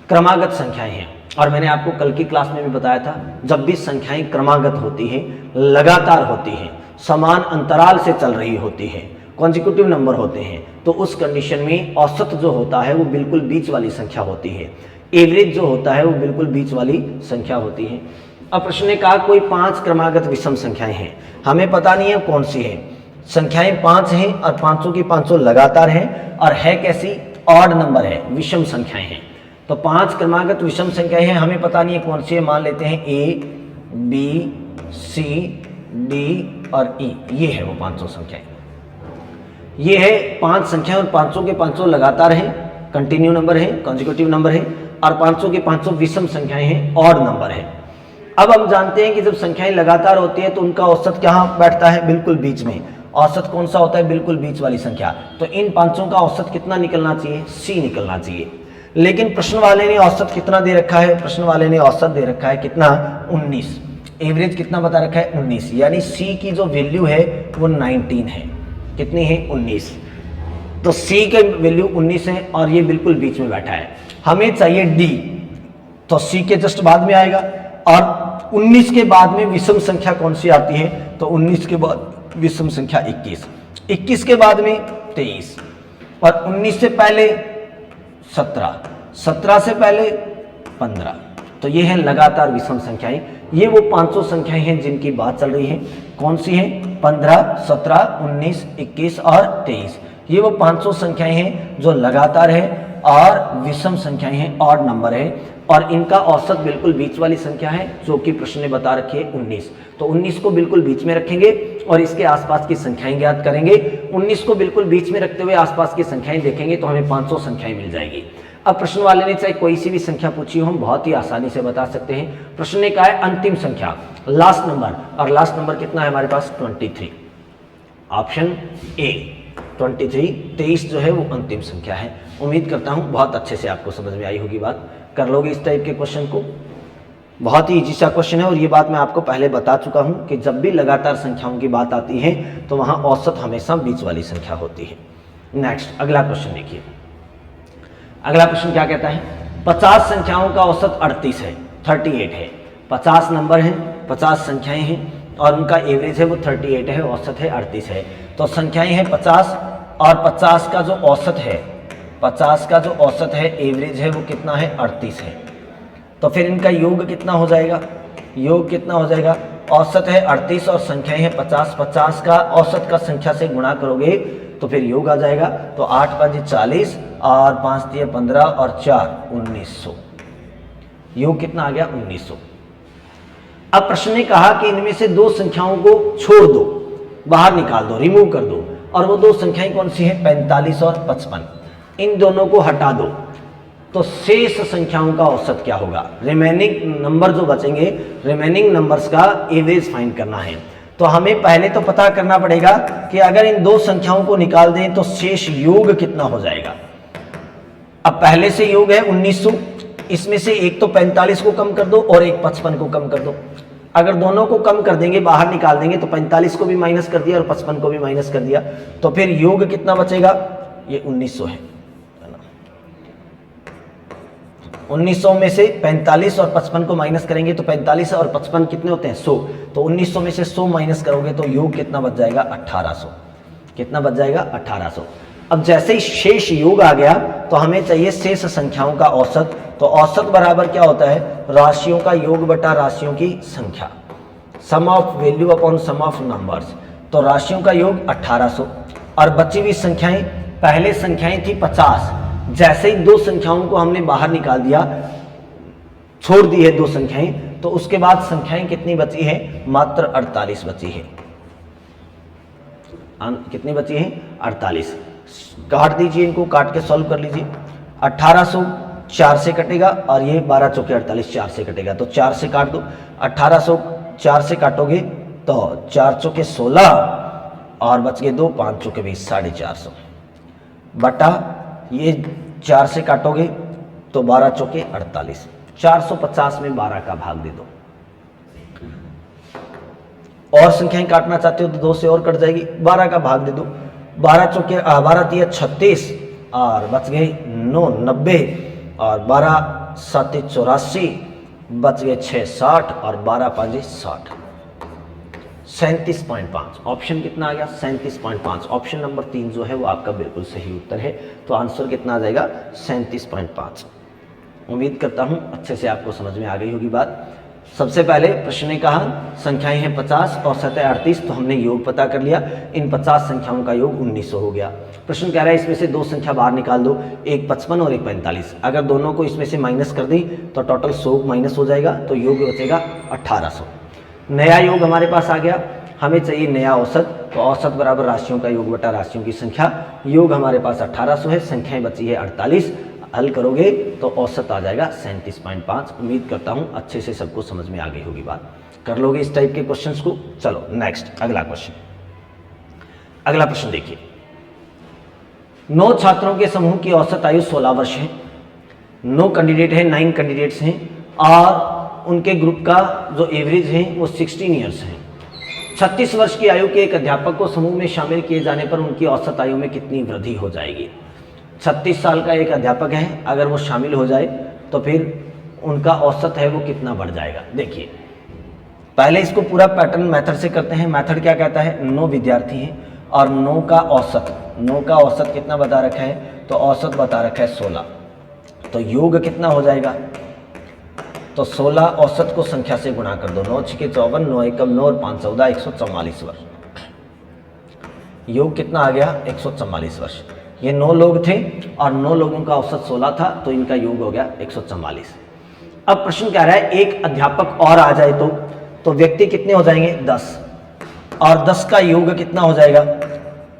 क्रमागत संख्याएं हैं, और मैंने आपको कल की क्लास में भी बताया था जब भी संख्याएं क्रमागत होती हैं, लगातार होती हैं, समान अंतराल से चल रही होती है, कॉन्जिक्यूटिव नंबर होते हैं, तो उस कंडीशन में औसत जो होता है वो बिल्कुल बीच वाली संख्या होती है, एवरेज जो होता है वो बिल्कुल बीच वाली संख्या होती है। अब प्रश्न ने कहा कोई 5 क्रमागत विषम संख्याएं हैं, हमें पता नहीं है कौन सी है, संख्याएं 5 हैं और पांचों की पांचों लगातार हैं, और है कैसी, ऑड नंबर है, विषम संख्याएं हैं। तो 5 क्रमागत विषम संख्याएं हैं, हमें पता नहीं है कौन सी है, मान लेते हैं ए बी सी डी और ई, ये है वो 500 संख्याएं, ये है 5 संख्याएं और पांचों के पांचों लगातार हैं, कंटिन्यू नंबर है, कॉन्जिक्यूटिव नंबर है, और पांचों के पांचों विषम संख्याएं हैं, ऑड नंबर है। अब हम जानते हैं कि जब संख्याएं लगातार होती है तो उनका औसत कहाँ बैठता है, बिल्कुल बीच में। औसत कौन सा होता है, बिल्कुल बीच वाली संख्या। तो इन पांचों का औसत कितना निकलना चाहिए, सी निकलना चाहिए। लेकिन प्रश्न वाले ने औसत कितना दे रखा है, प्रश्न वाले ने औसत दे रखा है कितना, 19, एवरेज कितना बता रखा है 19, यानी सी की जो वैल्यू है वो 19 है, कितनी है 19। तो सी की वैल्यू 19 है और ये बिल्कुल बीच में बैठा है। हमें चाहिए डी, तो सी के जस्ट बाद में आएगा, और 19 के बाद में विषम संख्या कौन सी आती है, तो 19 के बाद विषम संख्या 21, 21 के बाद में 23, और 19 से पहले 17, 17 से पहले 15। तो ये है लगातार विषम संख्याएं, ये वो 500 संख्याएं हैं जिनकी बात चल रही है। कौन सी है, 15, 17, 19, 21 और 23, ये वो 500 संख्याएं हैं जो लगातार है और विषम संख्याएं हैं, ऑड नंबर है, और इनका औसत बिल्कुल बीच वाली संख्या है जो कि प्रश्न ने बता रखी है 19। तो 19 को बिल्कुल बीच में रखेंगे और इसके आसपास की संख्याएं ज्ञात करेंगे। 19 को बिल्कुल बीच में रखते हुए आसपास की संख्याएं देखेंगे तो हमें 500 संख्याएं मिल जाएगी। अब प्रश्न वाले ने चाहे कोई सी भी संख्या पूछी हो, हम बहुत ही आसानी से बता सकते हैं। प्रश्न ने कहा है अंतिम संख्या, लास्ट नंबर, और लास्ट नंबर कितना है हमारे पास 23, ऑप्शन ए 23, 23 जो है वो अंतिम संख्या है। उम्मीद करता हूँ बहुत अच्छे से आपको समझ में आई होगी बात, कर लोगे इस टाइप के क्वेश्चन को। बहुत ही इजी सा क्वेश्चन है, और ये बात मैं आपको पहले बता चुका हूँ कि जब भी लगातार संख्याओं की बात आती है तो वहाँ औसत हमेशा बीच वाली संख्या होती है। नेक्स्ट अगला क्वेश्चन देखिए, अगला प्रश्न क्या कहता है, 50 संख्याओं का औसत 38 है, 38 है, 50 नंबर हैं, 50 संख्याएं हैं और उनका एवरेज है वो 38 है, औसत है 38 है। तो संख्याएं हैं 50 और 50 का जो औसत है, 50 का जो औसत है, एवरेज है वो कितना है 38 है। तो फिर इनका योग कितना हो जाएगा, योग कितना हो जाएगा, औसत है 38 और संख्याएं हैं 50, 50 का औसत का संख्या से गुणा करोगे तो फिर योग आ जाएगा। तो 8 5 40 और 5 3 15 और 4 1900, योग कितना आ गया 1900। अब प्रश्न ने कहा कि इनमें से दो संख्याओं को छोड़ दो, बाहर निकाल दो, रिमूव कर दो, और वो दो संख्याएं कौन सी है 45 और 55, इन दोनों को हटा दो तो शेष संख्याओं का औसत क्या होगा। रिमेनिंग नंबर जो बचेंगे, रिमेनिंग नंबर्स का एवरेज फाइंड करना है। तो हमें पहले तो पता करना पड़ेगा कि अगर इन दो संख्याओं को निकाल दें तो शेष योग कितना हो जाएगा। अब पहले से योग है 1900, इसमें से एक तो 45 को कम कर दो और एक 55 को कम कर दो। अगर दोनों को कम कर देंगे, बाहर निकाल देंगे, तो 45 को भी माइनस कर दिया और 55 को भी माइनस कर दिया, तो फिर योग कितना बचेगा, ये 1900 है ना। 1900 में से 45 और 55 को माइनस करेंगे तो 45 और 55 कितने होते हैं, 100। तो 1900 में से 100 माइनस करोगे तो योग कितना बच जाएगा, 1800। कितना बच जाएगा, 1800। अब जैसे ही शेष योग आ गया तो हमें चाहिए शेष संख्याओं का औसत। तो औसत बराबर क्या होता है, राशियों का योग बटा राशियों की संख्या, sum of value upon sum of numbers. तो राशियों का योग 1800 और बची हुई संख्याएं, पहले संख्याएं थी 50, जैसे ही दो संख्याओं को हमने बाहर निकाल दिया, छोड़ दी है दो संख्याएं, तो उसके बाद संख्याएं कितनी बची है, मात्र 48 बची है। कितनी बची है, 48। काट दीजिए, इनको काट के सॉल्व कर लीजिए। 1800 4 से कटेगा और ये 12 चौके 48 4 से कटेगा, तो 4 से काट दो। 1800 4 से काटोगे तो 4 चौके 16 और बच गए 2, 5 चौके 20, 450 बटा ये 4 से काटोगे तो 12 चौके 48, 450 में 12 का भाग दे दो। और संख्याएं काटना चाहते हो तो 2 से और कट जाएगी, 12 का भाग दे दो। 12 चौके 12 तिया 36 और बच गए 9 90 और 12 7 84 बच गए 6 60 और 12 5 60, 37.5। ऑप्शन कितना आ गया, 37.5। ऑप्शन नंबर 3 जो है वो आपका बिल्कुल सही उत्तर है। तो आंसर कितना आ जाएगा, 37.5। उम्मीद करता हूं अच्छे से आपको समझ में आ गई होगी बात। सबसे पहले प्रश्न ने कहा संख्याएं हैं 50 और 38, तो हमने योग पता कर लिया। इन 50 संख्याओं का योग 1900 हो गया। प्रश्न कह रहा है इसमें से दो संख्या बाहर निकाल दो, एक 55 और एक 45। अगर दोनों को इसमें से माइनस कर दी तो टोटल 100 माइनस हो जाएगा, तो योग बचेगा 1800। नया योग हमारे पास आ गया, हमें चाहिए नया औसत। तो औसत बराबर राशियों का योग बटा राशियों की संख्या। योग हमारे पास 1800 है, संख्याएं बची है 48। हल करोगे तो औसत आ जाएगा 37.5। उम्मीद करता हूं अच्छे से सबको समझ में आ गई होगी बात। कर लोगे इस टाइप के क्वेश्चंस को। चलो नेक्स्ट, अगला क्वेश्चन। अगला प्रश्न देखिए, 9 छात्रों के समूह की औसत आयु 16 वर्ष है। 9 कैंडिडेट हैं, 9 कैंडिडेट्स हैं और उनके ग्रुप का जो एवरेज है वो 16 ईयर्स है। 36 वर्ष की आयु के एक अध्यापक को समूह में शामिल किए जाने पर उनकी औसत आयु में कितनी वृद्धि हो जाएगी। 36 साल का एक अध्यापक है, अगर वो शामिल हो जाए तो फिर उनका औसत है वो कितना बढ़ जाएगा। देखिए पहले इसको पूरा पैटर्न मेथड से करते हैं। मेथड क्या कहता है, 9 विद्यार्थी हैं और 9 का औसत कितना बता रखा है, तो औसत बता रखा है 16। तो योग कितना हो जाएगा, तो 16 औसत को संख्या से गुणा कर दो। 9 छके 54, 9 एकम 9 और 5 14, 144 वर्ष। योग कितना आ गया, 144 वर्ष। ये 9 लोग थे और 9 लोगों का औसत 16 था, तो इनका योग हो गया 144। अब प्रश्न कह रहा है एक अध्यापक और आ जाए तो व्यक्ति कितने हो जाएंगे, 10 और 10 का योग कितना हो जाएगा।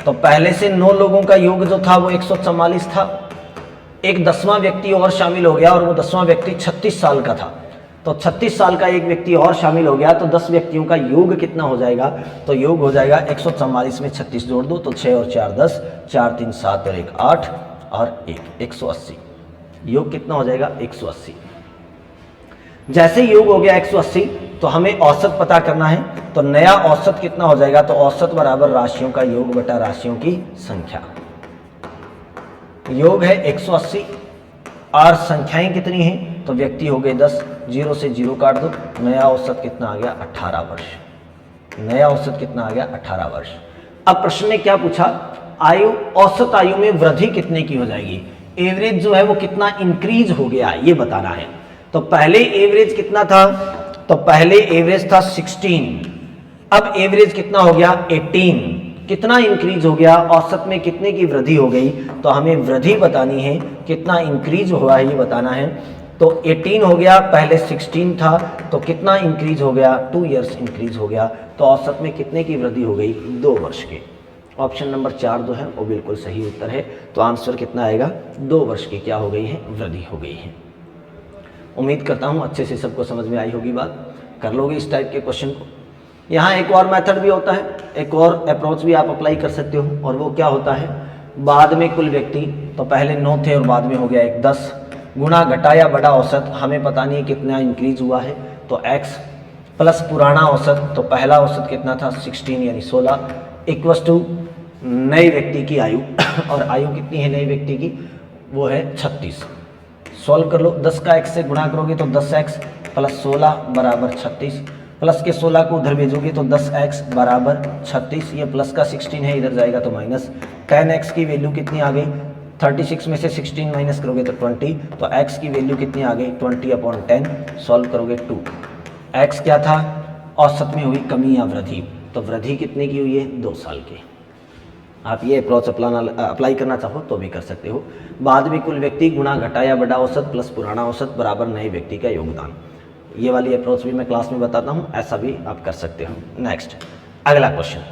तो पहले से 9 लोगों का योग जो था वो 144 था, एक 10वां व्यक्ति और शामिल हो गया और वो 10वां व्यक्ति 36 साल का था। तो 36 साल का एक व्यक्ति और शामिल हो गया, तो 10 व्यक्तियों का योग कितना हो जाएगा, तो योग हो जाएगा 144 में 36 जोड़ दो तो 6 और 4 10, 4 3 7 और 1 8 और 1 180। योग कितना हो जाएगा, 180। जैसे योग हो गया 180 तो हमें औसत पता करना है। तो नया औसत कितना हो जाएगा, तो औसत बराबर राशियों का योग बटा राशियों की संख्या। योग है 180 और संख्याएं कितनी हैं, तो व्यक्ति हो गए 10, 0 से 0 काट दो। नया औसत कितना आ गया, 18 वर्ष। नया औसत कितना आ गया, 18 वर्ष। अब प्रश्न ने क्या पूछा, औसत आयु में वृद्धि कितने की हो जाएगी, एवरेज जो है वो कितना इंक्रीज हो गया ये बताना है। तो पहले एवरेज कितना था, तो पहले एवरेज था 16, अब एवरेज कितना हो गया 18। कितना इंक्रीज हो गया, औसत में कितने की वृद्धि हो गई, तो हमें वृद्धि बतानी है, कितना इंक्रीज हुआ है ये बताना है। तो 18 हो गया, पहले 16 था, तो कितना इंक्रीज हो गया, 2 ईयर्स इंक्रीज हो गया। तो औसत में कितने की वृद्धि हो गई, 2 वर्ष के। ऑप्शन नंबर 4 जो है वो बिल्कुल सही उत्तर है। तो आंसर कितना आएगा, 2 वर्ष की क्या हो गई है, वृद्धि हो गई है। उम्मीद करता हूँ अच्छे से सबको समझ में आई होगी बात। कर लोगे इस टाइप के क्वेश्चन को। यहाँ एक और मेथड भी होता है, एक और अप्रोच भी आप अप्लाई कर सकते हो, और वो क्या होता है, बाद में कुल व्यक्ति, तो पहले 9 थे और बाद में हो गया 1 10, गुणा घटाया बड़ा औसत। हमें पता नहीं है कितना इंक्रीज हुआ है, तो x प्लस पुराना औसत, तो पहला औसत कितना था 16 यानी 16 इक्वस टू नए व्यक्ति की आयु और आयु कितनी है नए व्यक्ति की, वो है 36। सॉल्व कर लो, 10 का x से गुणा करोगे तो 10x प्लस 16 बराबर 36, प्लस के 16 को उधर भेजोगे तो 10x बराबर 36, ये प्लस का 16 है इधर जाएगा तो माइनस, 10x की वैल्यू कितनी आ गई 36 में से 16 माइनस करोगे तो 20, तो x की वैल्यू कितनी आ गई 20/10, सॉल्व करोगे 2। x क्या था, औसत में हुई कमी या वृद्धि, तो वृद्धि कितने की हुई है 2 साल की। आप ये अप्रोच अप्लाई करना चाहो तो भी कर सकते हो। बाद में कुल व्यक्ति गुणा घटाया बड़ा औसत प्लस पुराना औसत बराबर नए व्यक्ति का योगदान, ये वाली अप्रोच भी मैं क्लास में बताता हूँ, ऐसा भी आप कर सकते हो। नेक्स्ट अगला क्वेश्चन,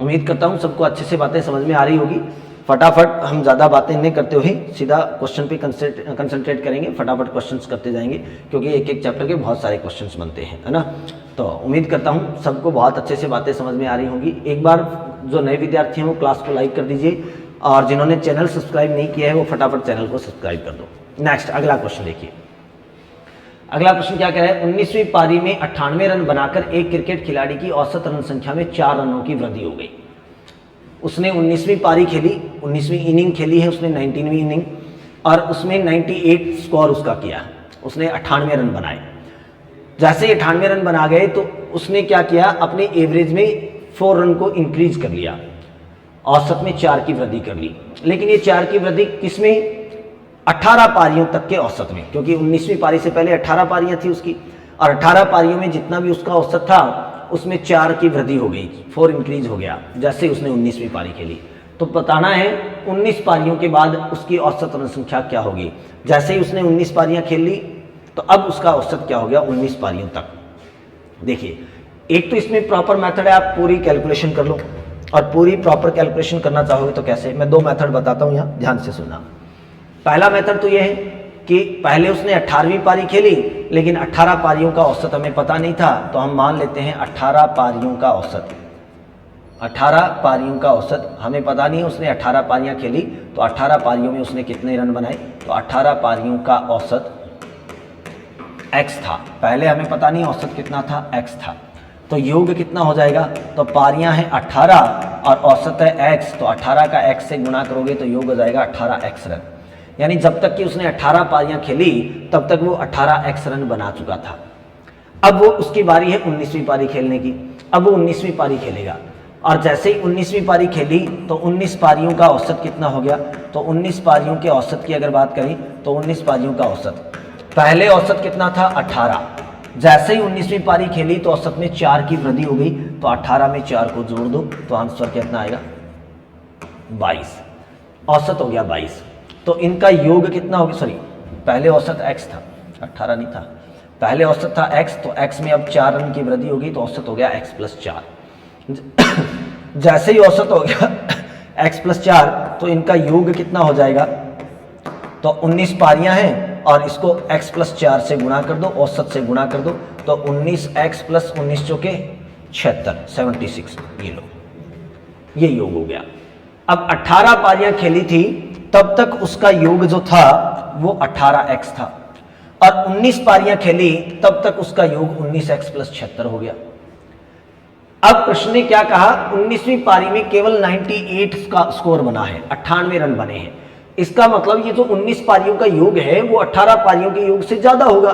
उम्मीद करता हूँ सबको अच्छे से बातें समझ में आ रही होगी। फटाफट हम ज़्यादा बातें नहीं करते हुए सीधा क्वेश्चन पे कंसंट्रेट करेंगे, फटाफट क्वेश्चंस करते जाएंगे क्योंकि एक एक चैप्टर के बहुत सारे क्वेश्चंस बनते हैं, है ना। तो उम्मीद करता हूँ सबको बहुत अच्छे से बातें समझ में आ रही होंगी। एक बार जो नए विद्यार्थी हैं वो क्लास को लाइक कर दीजिए और जिन्होंने चैनल सब्सक्राइब नहीं किया है वो फटाफट चैनल को सब्सक्राइब कर दो। नेक्स्ट अगला क्वेश्चन देखिए, अगला प्रश्न क्या कह रहा है, 19वीं पारी में 98 रन बनाकर एक क्रिकेट खिलाड़ी की औसत रन संख्या में 4 रनों की वृद्धि हो गई। उसने 19वीं पारी खेली, 19वीं इनिंग खेली है उसने, 19वीं इनिंग, और उसमें 98 स्कोर उसका किया, उसने 98 रन बनाए। जैसे ही 98 रन बना गए तो उसने क्या किया, अपने एवरेज में 4 रन को इंक्रीज कर लिया, औसत में 4 की वृद्धि कर ली। लेकिन ये 4 की वृद्धि किसमें, 18 पारियों तक के औसत में, क्योंकि 19वीं पारी से पहले 18 पारियां थी उसकी, और 18 पारियों में जितना भी उसका औसत था उसमें 4 की वृद्धि हो गई, 4 इंक्रीज हो गया जैसे ही उसने 19वीं पारी खेली। तो बताना है 19 पारियों के बाद उसकी औसत रन संख्या क्या होगी। जैसे ही उसने 19 पारियां खेल ली तो अब उसका औसत क्या हो गया 19 पारियों तक। देखिए एक तो इसमें प्रॉपर मेथड है, आप पूरी कैलकुलेशन कर लो, और पूरी प्रॉपर कैलकुलेशन करना चाहोगे तो कैसे, मैं 2 मेथड बताता हूँ यहाँ, ध्यान से सुनना। पहला मेथड तो ये है कि पहले उसने 18वीं पारी खेली लेकिन 18 पारियों का औसत हमें पता नहीं था, तो हम मान लेते हैं 18 पारियों का औसत, 18 पारियों का औसत हमें पता नहीं है, उसने 18 पारियां खेली तो 18 पारियों में उसने कितने रन बनाए, तो 18 पारियों का औसत x था, पहले हमें पता नहीं औसत कितना था, x था, तो योग कितना हो जाएगा, तो पारियां हैं 18 और औसत है x, तो 18 का x से गुणा करोगे तो योग हो जाएगा 18x रन। यानी जब तक कि उसने 18 पारियां खेली तब तक वो 18x रन बना चुका था। अब वो उसकी बारी है 19वीं पारी खेलने की, अब वो 19वीं पारी खेलेगा, और जैसे ही 19वीं पारी खेली तो 19 पारियों का औसत कितना हो गया, तो 19 पारियों के औसत की अगर बात करें तो 19 पारियों का औसत, पहले औसत कितना था 18, जैसे ही 19वीं पारी खेली तो औसत में 4 की वृद्धि हो गई, तो 18 में 4 को जोड़ दो तो आंसर कितना आएगा 22, औसत हो गया 22। तो इनका योग कितना हो गया, सॉरी पहले औसत x था, 18 नहीं था, पहले औसत था x, तो x में अब 4 रन की वृद्धि होगी तो औसत हो गया x + 4। जैसे ही औसत हो गया x + 4 तो इनका योग कितना हो जाएगा, तो 19 पारियां हैं और इसको x + 4 से गुणा कर दो, औसत से गुणा कर दो, तो 19x + 19 चौके 76, 76, ये लो, ये योग हो गया। अब 18 पारियां खेली थी तब तक उसका योग जो था वो 18x था, और 19 पारियां खेली तब तक उसका योग 19x + 76 हो गया। अब प्रश्न ने क्या कहा, 19वीं पारी में केवल 98 का स्कोर बना है, 98 रन बने हैं, इसका मतलब ये जो 19 पारियों का योग है वो 18 पारियों के योग से ज्यादा होगा,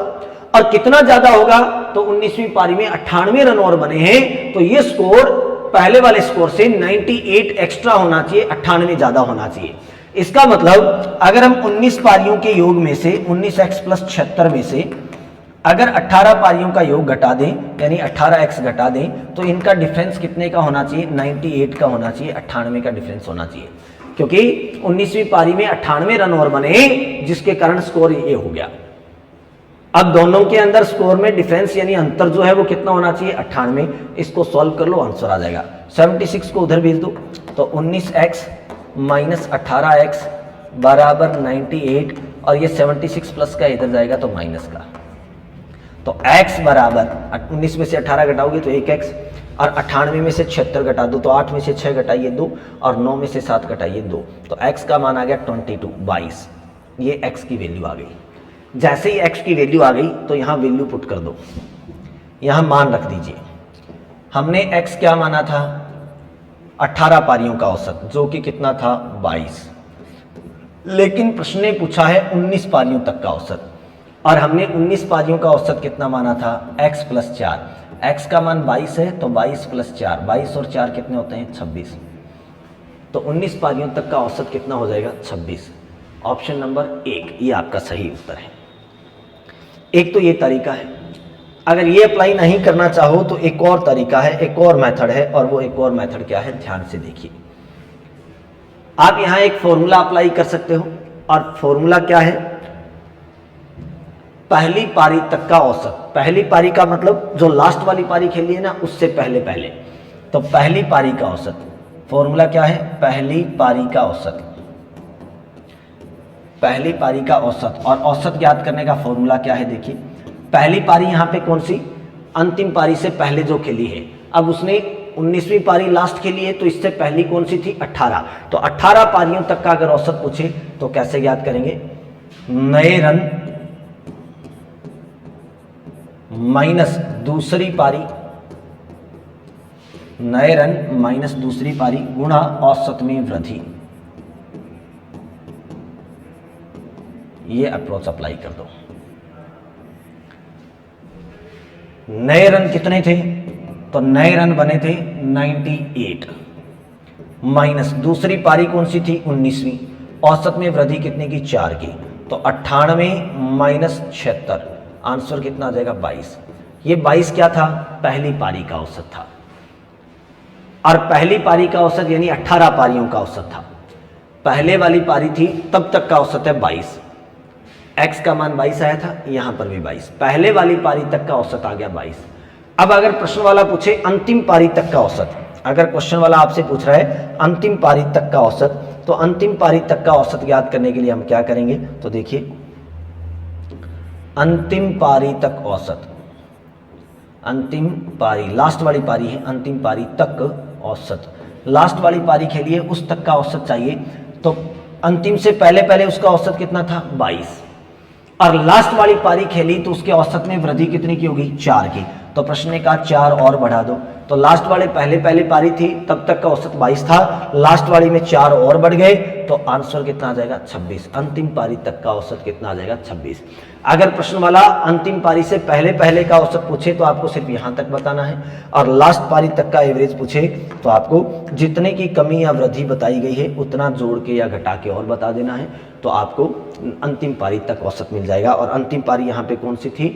और कितना ज्यादा होगा, तो 19वीं पारी में 98 रन और बने हैं, तो ये स्कोर पहले वाले स्कोर से 98 एक्स्ट्रा होना चाहिए, 98 ज्यादा होना चाहिए। इसका मतलब अगर हम 19 पारियों के योग में से 19x + 76 में से अगर 18 पारियों का योग घटा दें यानी 18x घटा दें, तो इनका डिफरेंस कितने का होना चाहिए, 98 का होना चाहिए, 98 का डिफरेंस होना चाहिए, क्योंकि 19वीं पारी में 98 रन और बने जिसके कारण स्कोर ये हो गया। अब दोनों के अंदर स्कोर में डिफरेंस यानी अंतर जो है वो कितना होना चाहिए, 98। इसको सॉल्व कर लो, आंसर आ जाएगा। 76 को उधर भेज दो तो 19x - 18x बराबर 98, और ये 76 प्लस का इधर जाएगा तो माइनस का, तो x बराबर 19 में से 18 घटाओगे तो 1x, और 98 में से 76 घटा दो तो 8 में से 6 घटाइए 2, और 9 में से 7 घटाइए 2, तो x का मान आ गया 22, ये x की वैल्यू आ गई। जैसे ही x की वैल्यू आ गई तो यहाँ वैल्यू पुट कर दो, यहां मान रख दीजिए। हमने x क्या माना था, 18 पारियों का औसत, जो कि कितना था 22। लेकिन प्रश्न ने पूछा है 19 पारियों तक का औसत, और हमने 19 पारियों का औसत कितना माना था, x + 4। x का मान 22 है, तो 22 + 4, 22 और 4 कितने होते हैं 26। तो 19 पारियों तक का औसत कितना हो जाएगा 26। ऑप्शन नंबर 1 ये आपका सही उत्तर है। एक तो ये तरीका है। अगर ये अप्लाई नहीं करना चाहो तो एक और तरीका है, एक और मेथड है, और वो एक और मेथड क्या है, ध्यान से देखिए। आप यहां एक फॉर्मूला अप्लाई कर सकते हो, और फॉर्मूला क्या है, पहली पारी तक का औसत। पहली पारी का मतलब जो लास्ट वाली पारी खेली है ना, उससे पहले पहले। तो पहली पारी का औसत, फॉर्मूला क्या है, पहली पारी का औसत। पहली पारी का औसत, और औसत ज्ञात करने का फॉर्मूला क्या है, देखिए। पहली पारी यहां पे कौन सी, अंतिम पारी से पहले जो खेली है। अब उसने 19वीं पारी लास्ट खेली है, तो इससे पहली कौन सी थी 18। तो 18 पारियों तक का अगर औसत पूछे तो कैसे ज्ञात करेंगे, नए रन माइनस दूसरी पारी, नए रन माइनस दूसरी पारी गुणा औसत में वृद्धि। ये अप्रोच अप्लाई कर दो। नए रन कितने थे, तो नए रन बने थे 98, माइनस दूसरी पारी कौन सी थी 19वीं, औसत में वृद्धि कितने की 4 की, तो 98 माइनस 76, आंसर कितना आ जाएगा 22। ये 22 क्या था, पहली पारी का औसत था, और पहली पारी का औसत यानी 18 पारियों का औसत था। पहले वाली पारी थी तब तक का औसत है 22, x का मान 22 आया था, यहां पर भी 22, पहले वाली पारी तक का औसत आ गया 22। अब अगर प्रश्न वाला पूछे अंतिम पारी तक का औसत, अगर क्वेश्चन वाला आपसे पूछ रहा है अंतिम पारी तक का औसत, तो अंतिम पारी तक का औसत ज्ञात करने के लिए हम क्या करेंगे, तो देखिए अंतिम पारी तक औसत, अंतिम पारी लास्ट वाली पारी है, अंतिम पारी तक औसत, लास्ट वाली पारी खेली है उस तक का औसत चाहिए। तो अंतिम से पहले पहले उसका औसत कितना था 22, और लास्ट वाली पारी खेली तो उसके औसत में वृद्धि कितनी की होगी 4 की। तो प्रश्न ने कहा 4 और बढ़ा दो, तो लास्ट वाले पहले पहले पारी थी तब तक का औसत 22 था, लास्ट वाली में 4 और बढ़ गए, तो आंसर कितना आ जाएगा 26। अंतिम पारी तक का औसत कितना आ जाएगा 26। अगर प्रश्न वाला अंतिम पारी से पहले पहले का औसत पूछे तो आपको सिर्फ यहां तक बताना है, और लास्ट पारी तक का एवरेज पूछे तो आपको जितने की कमी या वृद्धि बताई गई है उतना जोड़ के या घटा के और बता देना है, तो आपको अंतिम पारी तक औसत मिल जाएगा। और अंतिम पारी यहाँ पे कौन सी थी,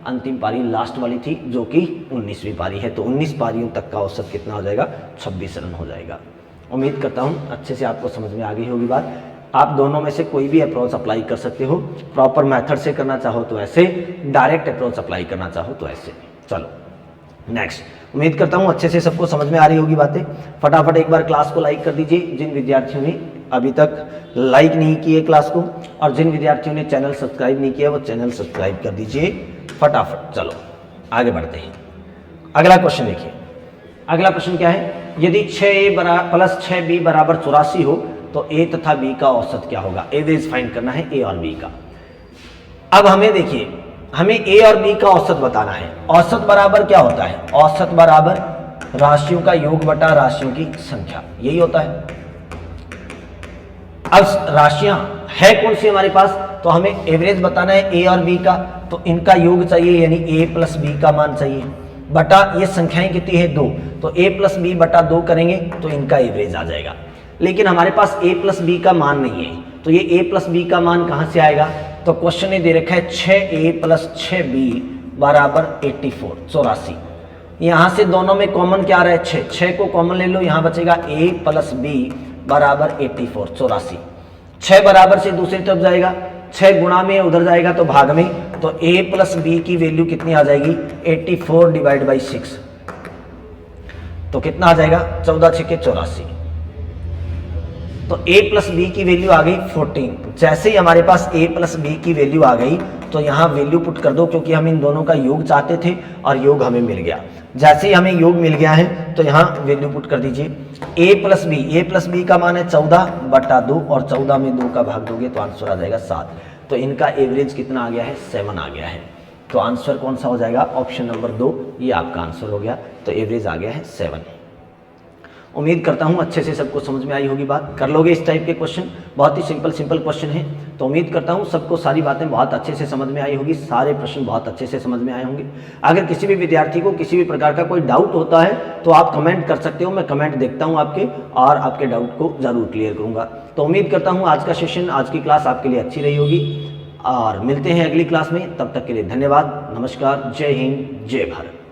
अंतिम पारी लास्ट वाली थी जो कि 19वीं पारी है, तो 19 पारियों तक का औसत कितना हो जाएगा 26 रन हो जाएगा। उम्मीद करता हूँ अच्छे से आपको समझ में आ गई होगी बात। आप दोनों में से कोई भी अप्रोच अप्लाई कर सकते हो, प्रॉपर मेथड से करना चाहो तो ऐसे, डायरेक्ट अप्रोच अप्लाई करना चाहो तो ऐसे। चलो नेक्स्ट, उम्मीद करता हूँ अच्छे से सबको समझ में आ रही होगी बातें। फटाफट एक बार क्लास को लाइक कर दीजिए जिन विद्यार्थियों ने अभी तक लाइक नहीं किए क्लास को, और जिन विद्यार्थियों ने चैनल सब्सक्राइब नहीं किया वो चैनल सब्सक्राइब कर दीजिए फटाफट। चलो आगे बढ़ते हैं। अगला क्वेश्चन देखिए, अगला प्रश्न क्या है, यदि 6a + 6b = 84 हो तो a तथा b का औसत क्या होगा। एवरेज फाइंड करना है a और b का। अब हमें देखिए, हमें a और b का औसत बताना है। औसत बराबर क्या होता है, औसत बराबर राशियों का योग बटा राशियों की संख्या, यही होता है। अब राशियां है कौन सी हमारे पास, तो हमें एवरेज बताना है a और b का, तो इनका योग चाहिए यानी a + b का मान चाहिए, बटा ये संख्याएं कितनी है 2, तो a + b बटा 2 करेंगे तो इनका एवरेज आ जाएगा। लेकिन हमारे पास a + b का मान नहीं है, तो ये a + b का मान कहां से आएगा, तो क्वेश्चन ने दे रखा है 6a + 6b = 84। यहां से दोनों में कॉमन क्या आ रहा है 6 को कॉमन ले लो, यहां बचेगा a + b = 84। 6 बराबर से दूसरी तरफ जाएगा, 6 गुणा में उधर जाएगा तो भाग में, तो a + b की वैल्यू कितनी आ जाएगी 84 / 6, तो कितना आ जाएगा 14 × 6 = 84। तो a + b की वैल्यू आ गई 14। जैसे ही हमारे पास a + b की वैल्यू आ गई तो यहाँ वैल्यू पुट कर दो, क्योंकि हम इन दोनों का योग चाहते थे और योग हमें मिल गया। जैसे ही हमें योग मिल गया है तो यहाँ वैल्यू पुट कर दीजिए। a + b का मान है 14 बटा 2, और 14 में 2 का भाग दोगे तो आंसर आ जाएगा 7। तो इनका एवरेज कितना आ गया है 7 आ गया है। तो आंसर कौन सा हो जाएगा, ऑप्शन नंबर 2 ये आपका आंसर हो गया। तो एवरेज आ गया है 7। उम्मीद करता हूँ अच्छे से सबको समझ में आई होगी बात। कर लोगे इस टाइप के क्वेश्चन, बहुत ही सिंपल क्वेश्चन है। तो उम्मीद करता हूँ सबको सारी बातें बहुत अच्छे से समझ में आई होगी, सारे प्रश्न बहुत अच्छे से समझ में आए होंगे। अगर किसी भी विद्यार्थी को किसी भी प्रकार का कोई डाउट होता है तो आप कमेंट कर सकते हो, मैं कमेंट देखता हूँ आपके और आपके डाउट को ज़रूर क्लियर करूँगा। तो उम्मीद करता हूँ आज का सेशन, आज की क्लास आपके लिए अच्छी रही होगी और मिलते हैं अगली क्लास में। तब तक के लिए धन्यवाद, नमस्कार, जय हिंद, जय भारत।